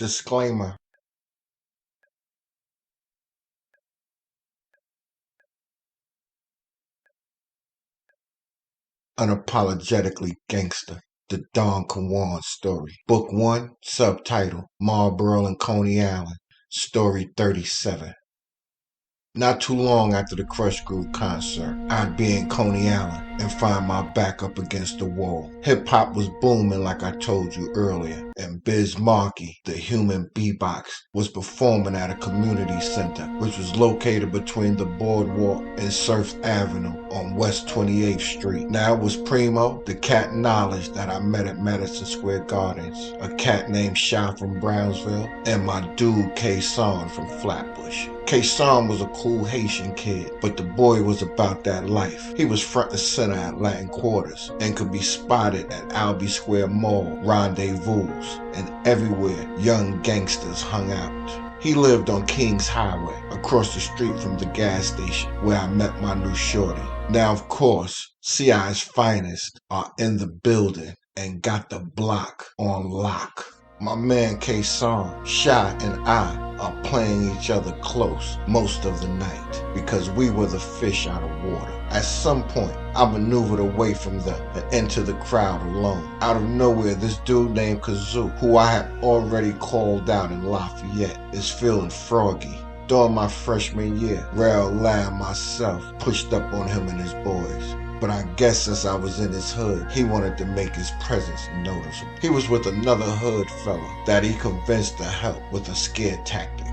Disclaimer. Unapologetically Gangster. The Don Kawand Story. Book 1, subtitle, Marlboro and Coney Island. Story 37. Not too long after the Crush Groove concert, I'd be in Coney Island and find my back up against the wall. Hip-hop was booming like I told you earlier, and Biz Markie, the human beatbox, was performing at a community center, which was located between the boardwalk and Surf Avenue on West 28th Street. Now it was Primo, the cat Knowledge that I met at Madison Square Gardens, a cat named Shy from Brownsville, and my dude K-Son from Flatbush. K-Son was a cool Haitian kid, but the boy was about that life. He was front and center at Latin Quarters and could be spotted at Albee Square Mall, rendezvous, and everywhere young gangsters hung out. He lived on Kings Highway, across the street from the gas station where I met my new shorty. Now, of course, CI's finest are in the building and got the block on lock. My man K-Son, Shy, and I are playing each other close most of the night because we were the fish out of water. At some point, I maneuvered away from them and into the crowd alone. Out of nowhere, this dude named Kazoo, who I had already called out in Lafayette, is feeling froggy. During my freshman year, Rail Lamb myself pushed up on him and his boys. But I guess since I was in his hood, he wanted to make his presence noticeable. He was with another hood fella that he convinced to help with a scare tactic.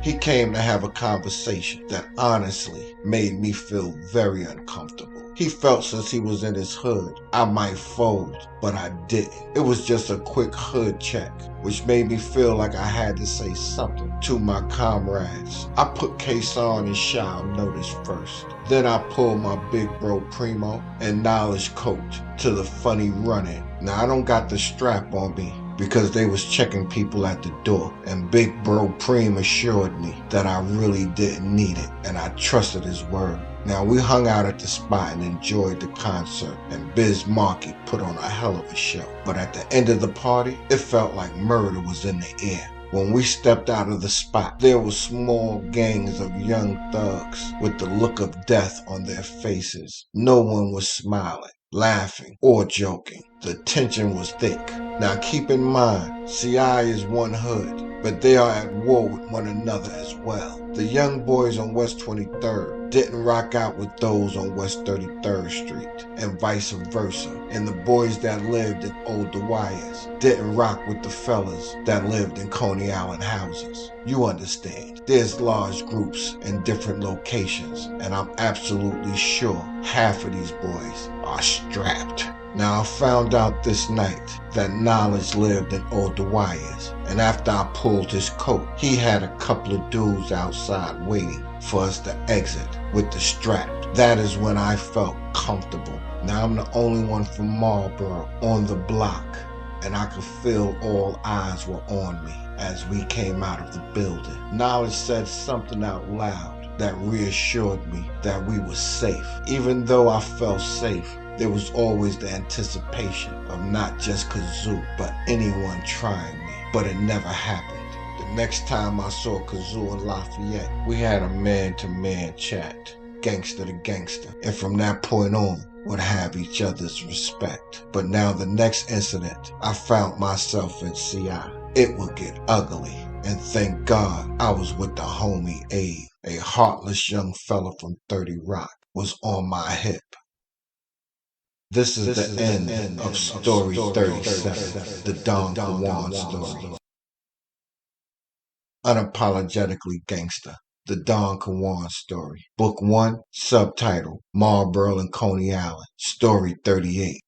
He came to have a conversation that honestly made me feel very uncomfortable. He felt since he was in his hood, I might fold, but I didn't. It was just a quick hood check, which made me feel like I had to say something to my comrades. I put K-Son and Shy on notice first. Then I pulled my big bro Primo and Knowledge Coach to the funny run-in. Now I don't got the strap on me because they was checking people at the door, and big bro Preem assured me that I really didn't need it, and I trusted his word. Now we hung out at the spot and enjoyed the concert, and Biz Markie put on a hell of a show. But at the end of the party, it felt like murder was in the air. When we stepped out of the spot, there were small gangs of young thugs with the look of death on their faces. No one was smiling, laughing, or joking. The tension was thick. Now keep in mind, CI is one hood, but they are at war with one another as well. The young boys on West 23rd didn't rock out with those on West 33rd Street, and vice versa. And the boys that lived in Old Dwyers didn't rock with the fellas that lived in Coney Island houses. You understand. There's large groups in different locations, and I'm absolutely sure half of these boys are strapped. Now I found out this night that Knowledge lived in Old Dwyers, and after I pulled his coat, he had a couple of dudes outside waiting for us to exit with the strap. That is when I felt comfortable. Now I'm the only one from Marlboro on the block, and I could feel all eyes were on me as we came out of the building. Knowledge said something out loud that reassured me that we were safe. Even though I felt safe, there was always the anticipation of not just Kazoo, but anyone trying me. But it never happened. The next time I saw Kazoo in Lafayette, we had a man-to-man chat, gangster to gangster, and from that point on, would have each other's respect. But now the next incident, I found myself in CI. It would get ugly, and thank God I was with the homie Abe, a heartless young fella from 30 Rock, was on my hip. This is the end of Story 37, the Don Kawand Story. Unapologetically Gangster, the Don Kawand Story. Book 1, subtitle, Marlboro and Coney Island, Story 38.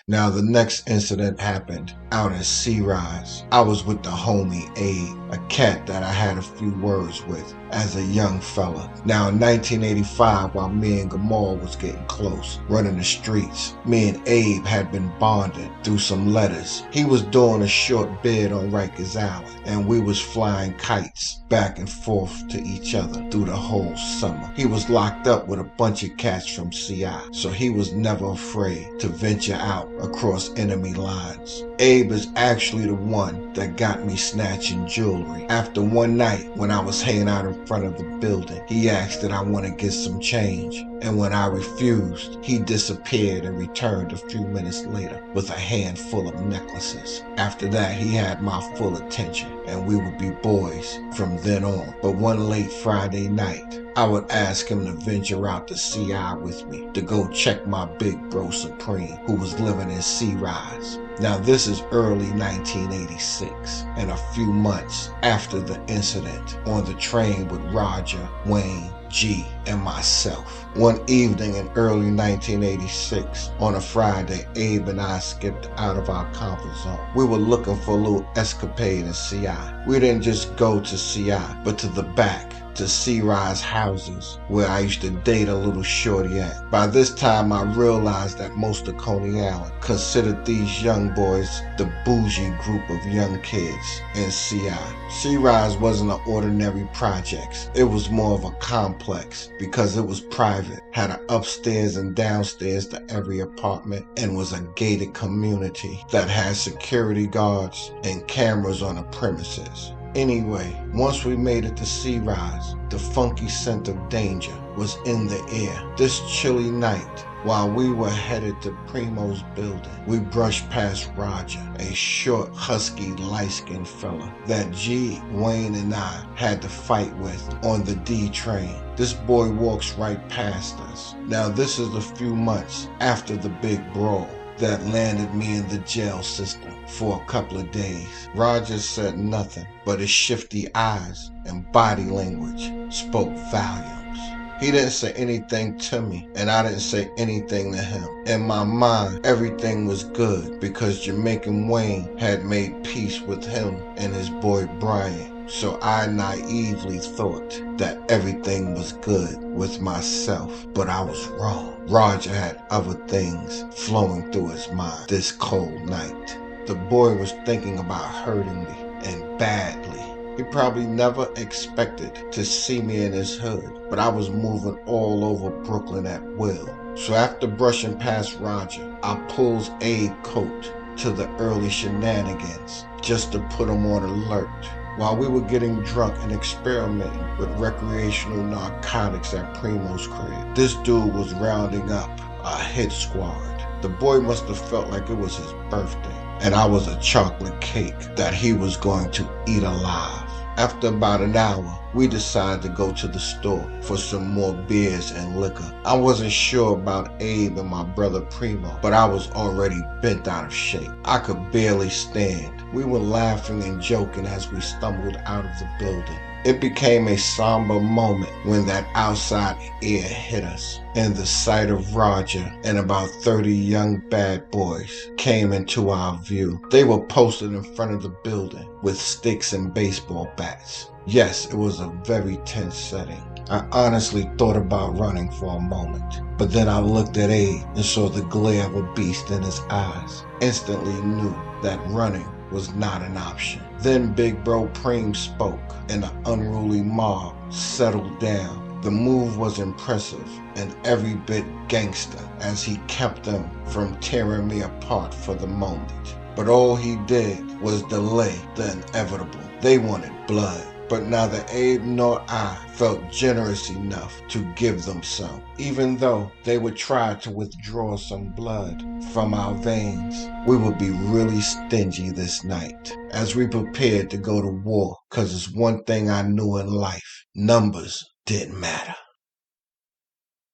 Now the next incident happened out in C-Rise. I was with the homie Abe, a cat that I had a few words with as a young fella. Now in 1985, while me and Gamal was getting close, running the streets, me and Abe had been bonded through some letters. He was doing a short bid on Rikers Island, and we was flying kites back and forth to each other through the whole summer. He was locked up with a bunch of cats from CI, so he was never afraid to venture out out across enemy lines. Abe is actually the one that got me snatching jewelry. After one night when I was hanging out in front of the building, he asked that I want to get some change. And when I refused, he disappeared and returned a few minutes later with a handful of necklaces. After that, he had my full attention, and we would be boys from then on. But one late Friday night, I would ask him to venture out to CI with me to go check my big bro Supreme, who was living in C-Rise. Now this is early 1986, and a few months after the incident on the train with Roger, Wayne, G, and myself. One evening in early 1986, on a Friday, Abe and I skipped out of our comfort zone. We were looking for a little escapade in CI. We didn't just go to CI, but to the back, to C-Rise houses, where I used to date a little shorty at. By this time, I realized that most of Coney Island considered these young boys the bougie group of young kids in CI. C-Rise wasn't an ordinary projects. It was more of a complex because it was private, had an upstairs and downstairs to every apartment, and was a gated community that had security guards and cameras on the premises. Anyway, once we made it to C-Rise, the funky scent of danger was in the air. This chilly night, while we were headed to Primo's building, we brushed past Roger, a short, husky, light-skinned fella that G, Wayne, and I had to fight with on the D train. This boy walks right past us. Now this is a few months after the big brawl that landed me in the jail system for a couple of days. Roger said nothing, but his shifty eyes and body language spoke volumes. He didn't say anything to me, and I didn't say anything to him. In my mind, everything was good because Jamaican Wayne had made peace with him and his boy Brian. So I naively thought that everything was good with myself, but I was wrong. Roger had other things flowing through his mind this cold night. The boy was thinking about hurting me, and badly. He probably never expected to see me in his hood, but I was moving all over Brooklyn at will. So after brushing past Roger, I pulls Abe's coat to the early shenanigans just to put him on alert. While we were getting drunk and experimenting with recreational narcotics at Primo's crib, this dude was rounding up a hit squad. The boy must have felt like it was his birthday, and I was a chocolate cake that he was going to eat alive. After about an hour, we decided to go to the store for some more beers and liquor. I wasn't sure about Abe and my brother Primo, but I was already bent out of shape. I could barely stand. We were laughing and joking as we stumbled out of the building. It became a somber moment when that outside air hit us, and the sight of Roger and about 30 young bad boys came into our view. They were posted in front of the building with sticks and baseball bats. Yes, it was a very tense setting. I honestly thought about running for a moment, but then I looked at Abe and saw the glare of a beast in his eyes. Instantly knew that running was not an option. Then Big Bro Preem spoke, and the unruly mob settled down. The move was impressive and every bit gangster, as he kept them from tearing me apart for the moment. But all he did was delay the inevitable. They wanted blood, but neither Abe nor I felt generous enough to give them some. Even though they would try to withdraw some blood from our veins, we would be really stingy this night as we prepared to go to war, because it's one thing I knew in life: numbers didn't matter.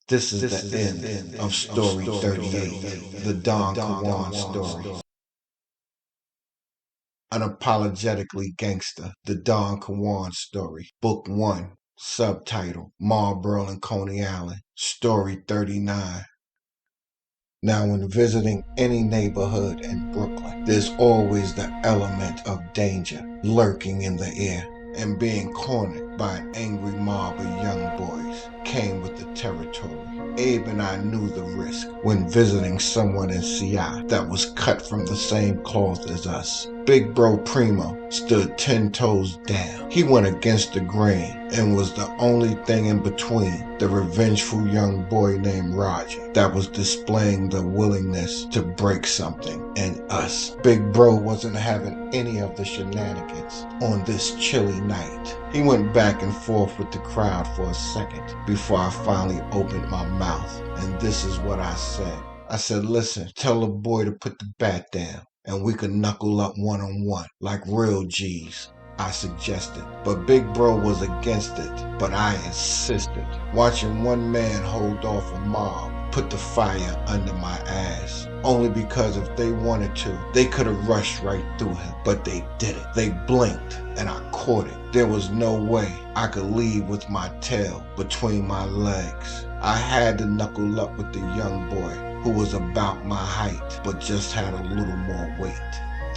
This is the end of Story 38, the Don Kawand story. Unapologetically Gangster, the Don Kawand story. Book 1, subtitle, Marlboro and Coney Island, Story 39. Now, when visiting any neighborhood in Brooklyn, there's always the element of danger lurking in the air, and being cornered by an angry mob of young boys came with the territory. Abe and I knew the risk when visiting someone in CI that was cut from the same cloth as us. Big Bro Primo stood 10 toes down. He went against the grain and was the only thing in between the revengeful young boy named Roger that was displaying the willingness to break something in us. Big Bro wasn't having any of the shenanigans on this chilly night. He went back and forth with the crowd for a second before I finally opened my mouth, and this is what I said. I said, listen, tell the boy to put the bat down and we could knuckle up one-on-one like real G's, I suggested. But Big Bro was against it, but I insisted. Watching one man hold off a mob put the fire under my ass. Only because if they wanted to, they could have rushed right through him, but they didn't. They blinked and I caught it. There was no way I could leave with my tail between my legs. I had to knuckle up with the young boy who was about my height, but just had a little more weight.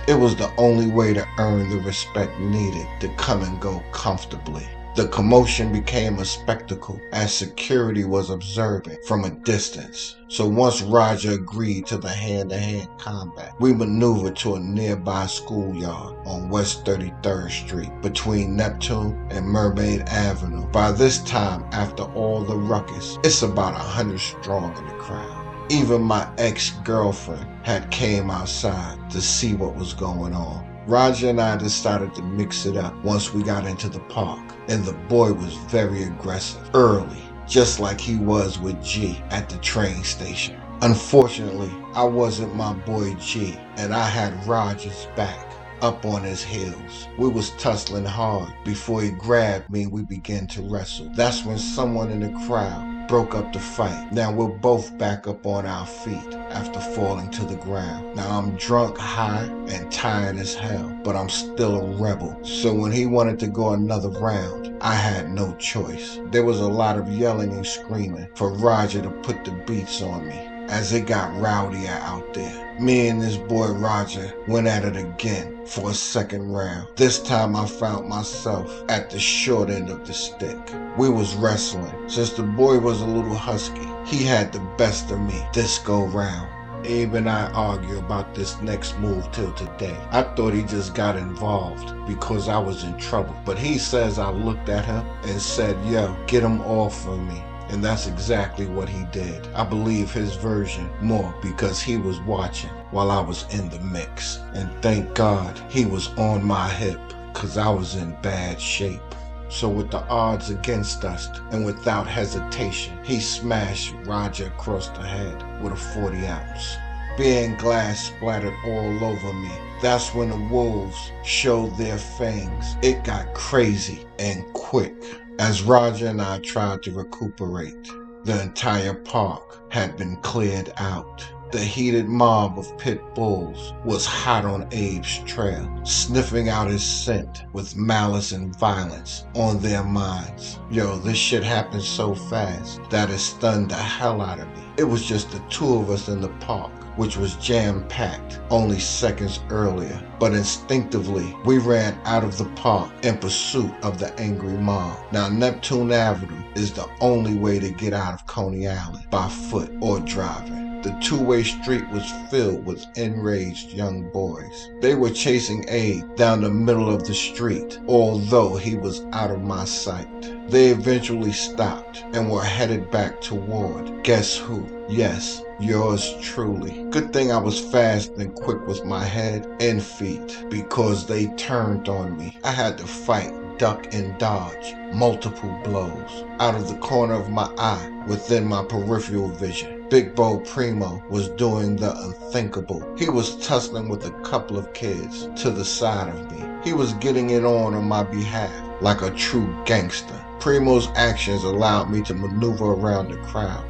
It was the only way to earn the respect needed to come and go comfortably. The commotion became a spectacle as security was observing from a distance. So once Roger agreed to the hand-to-hand combat, we maneuvered to a nearby schoolyard on West 33rd Street between Neptune and Mermaid Avenue. By this time, after all the ruckus, it's about 100 strong in the crowd. Even my ex-girlfriend had came outside to see what was going on. Roger and I decided to mix it up once we got into the park, and the boy was very aggressive early, just like he was with G at the train station. Unfortunately, I wasn't my boy G, and I had Roger's back up on his heels. We was tussling hard. Before he grabbed me, we began to wrestle. That's when someone in the crowd broke up the fight. Now we're both back up on our feet after falling to the ground. Now I'm drunk, high, and tired as hell, but I'm still a rebel. So when he wanted to go another round, I had no choice. There was a lot of yelling and screaming for Roger to put the beats on me as it got rowdier out there. Me and this boy Roger went at it again for a second round. This time I found myself at the short end of the stick. We was wrestling. Since the boy was a little husky, he had the best of me this go round. Abe and I argue about this next move till today. I thought he just got involved because I was in trouble, but he says I looked at him and said, yo, get him off of me. And that's exactly what he did. I believe his version more because he was watching while I was in the mix. And thank God he was on my hip because I was in bad shape. So with the odds against us and without hesitation, he smashed Roger across the head with a 40 ounce. Being glass splattered all over me. That's when the wolves showed their fangs. It got crazy and quick. As Roger and I tried to recuperate, the entire park had been cleared out. The heated mob of pit bulls was hot on Abe's trail, sniffing out his scent with malice and violence on their minds. Yo, this shit happened so fast that it stunned the hell out of me. It was just the two of us in the park, which was jam-packed only seconds earlier. But instinctively, we ran out of the park in pursuit of the angry mob. Now, Neptune Avenue is the only way to get out of Coney Island by foot or driving. The two-way street was filled with enraged young boys. They were chasing Abe down the middle of the street, although he was out of my sight. They eventually stopped and were headed back toward, guess who? Yes, yours truly. Good thing I was fast and quick with my head and feet because they turned on me. I had to fight, duck, and dodge multiple blows. Out of the corner of my eye, within my peripheral vision, Big Bro Primo was doing the unthinkable. He was tussling with a couple of kids to the side of me. He was getting it on my behalf like a true gangster. Primo's actions allowed me to maneuver around the crowd.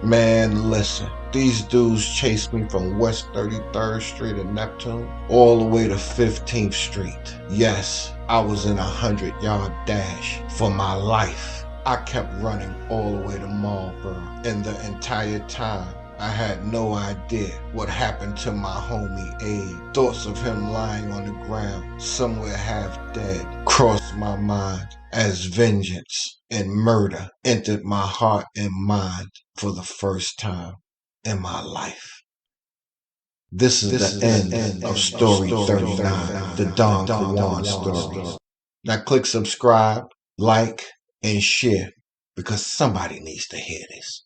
Man, listen, these dudes chased me from West 33rd Street in Neptune all the way to 15th Street. Yes, I was in a 100-yard dash for my life. I kept running all the way to Marlboro, and the entire time I had no idea what happened to my homie Abe. Thoughts of him lying on the ground, somewhere half dead, crossed my mind as vengeance and murder entered my heart and mind for the first time in my life. This is the end of story 39, the Don Kawand story. Now click subscribe, like, and share because somebody needs to hear this.